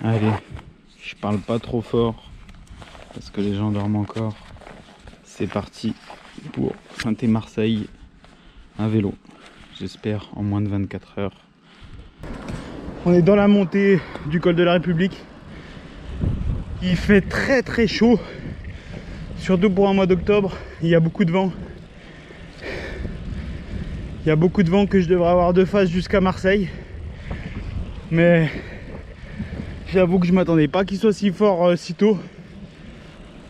Allez, je parle pas trop fort parce que les gens dorment encore. C'est parti pour Saint-Marseille à vélo. J'espère en moins de 24 heures. On est dans la montée du col de la République. Il fait très chaud. Surtout pour un mois d'octobre, il y a beaucoup de vent. Il y a beaucoup de vent que je devrais avoir de face jusqu'à Marseille. Mais j'avoue que je m'attendais pas qu'il soit si fort si tôt.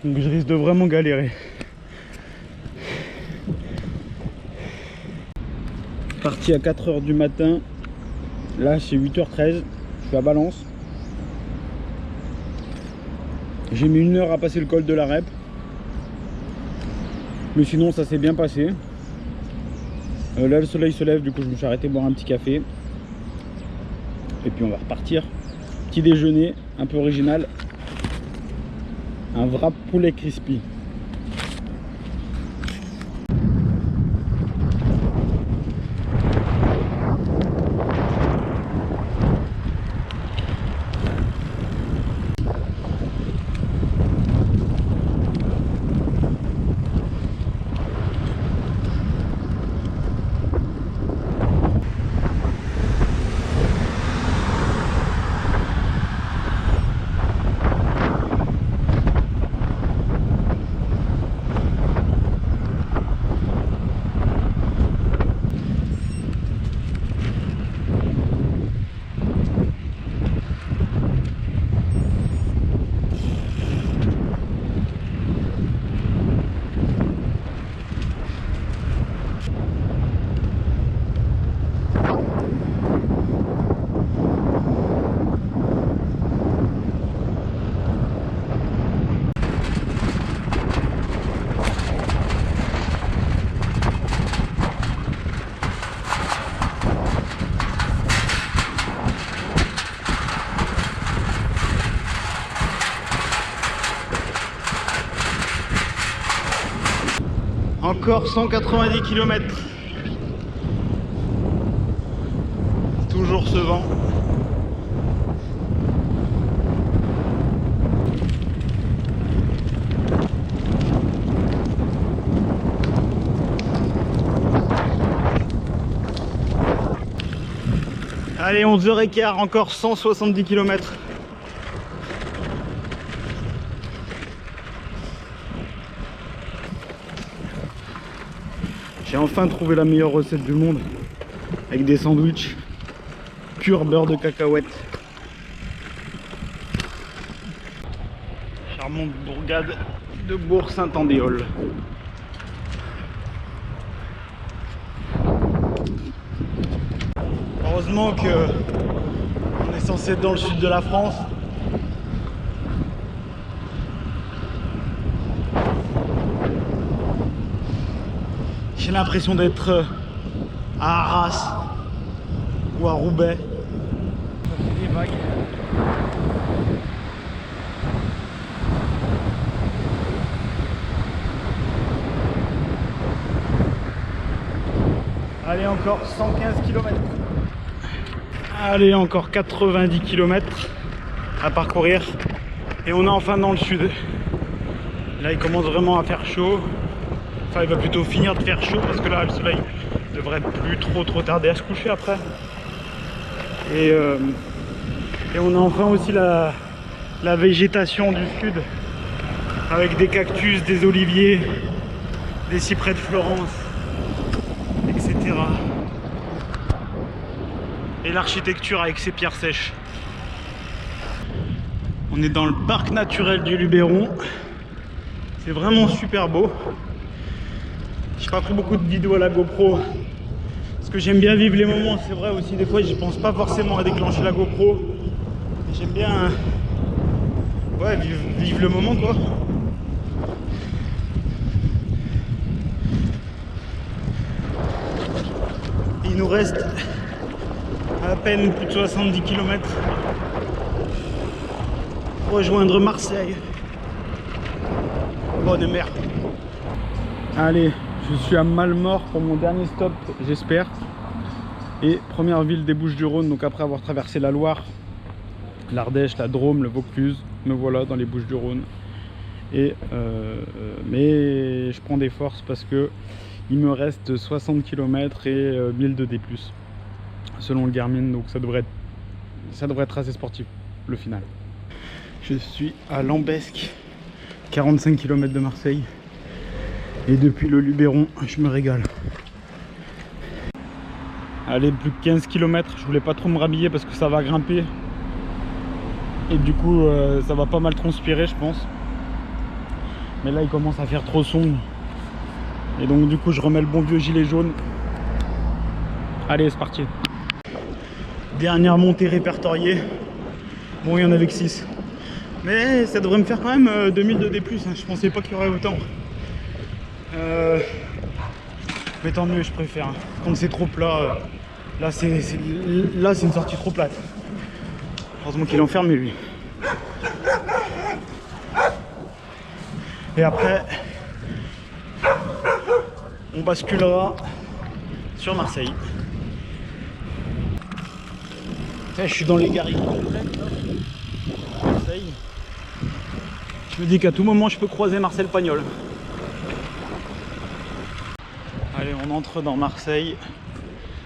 Donc je risque de vraiment galérer. Parti à 4 h du matin. Là c'est 8 h 13. Je suis à Valence. J'ai mis 1 heure à passer le col de la Rep. Mais sinon ça s'est bien passé. Là le soleil se lève, du coup je me suis arrêté boire un petit café. Et puis on va repartir. Petit déjeuner un peu original. Un wrap poulet crispy. Encore 190 km. Toujours ce vent. Allez, 11 h 15, encore 170 km. J'ai enfin trouvé la meilleure recette du monde avec des sandwichs pur beurre de cacahuète. Charmante bourgade de Bourg-Saint-Andéol. Heureusement que on est censé être dans le sud de la France. J'ai l'impression d'être à Arras ou à Roubaix. Ça fait des vagues. Allez, encore 115 km. Allez, encore 90 km à parcourir. Et on est enfin dans le sud. Là, il commence vraiment à faire chaud. Enfin, il va plutôt finir de faire chaud parce que là, le soleil devrait plus trop tarder à se coucher après. Et on a enfin aussi la végétation du sud avec des cactus, des oliviers, des cyprès de Florence, etc. Et l'architecture avec ses pierres sèches. On est dans le parc naturel du Luberon. C'est vraiment super beau. J'ai pas pris beaucoup de vidéos à la GoPro parce que j'aime bien vivre les moments. C'est vrai aussi, des fois je pense pas forcément à déclencher la GoPro. J'aime bien ouais, vivre le moment quoi. Il nous reste à peine plus de 70 km pour rejoindre Marseille. Bonne merde. Allez, je suis à Malmort pour mon dernier stop, j'espère. Et première ville des Bouches-du-Rhône, donc après avoir traversé la Loire, l'Ardèche, la Drôme, le Vaucluse. Me voilà dans les Bouches-du-Rhône. Et mais je prends des forces parce que il me reste 60 km et 1000 de D+, selon le Garmin, donc ça devrait être assez sportif le final. Je suis à Lambesc, 45 km de Marseille, et depuis le Luberon je me régale. Allez, plus que 15 km, je voulais pas trop me rhabiller parce que ça va grimper et du coup ça va pas mal transpirer je pense, mais là il commence à faire trop sombre et donc du coup je remets le bon vieux gilet jaune. Allez, c'est parti. Dernière montée répertoriée. Bon, il y en avait que 6. Mais ça devrait me faire quand même 2000 de D+. Hein. Je pensais pas qu'il y aurait autant. Mais tant mieux, je préfère. Hein. Quand c'est trop plat, là c'est une sortie trop plate. Heureusement qu'il est enfermé lui. Et après, on basculera sur Marseille. Là, je suis dans les garrigues complètes. Marseille. Je me dis qu'à tout moment je peux croiser Marcel Pagnol. Allez, on entre dans Marseille.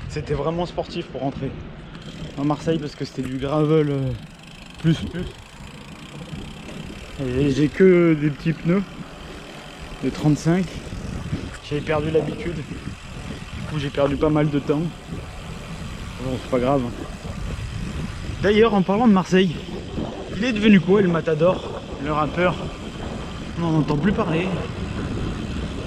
C'était vraiment sportif pour rentrer dans Marseille parce que c'était du gravel plus. Et j'ai que des petits pneus de 35. J'avais perdu l'habitude. Du coup j'ai perdu pas mal de temps. Bon, c'est pas grave. D'ailleurs, en parlant de Marseille, il est devenu quoi le Matador, le rappeur? On n'en entend plus parler.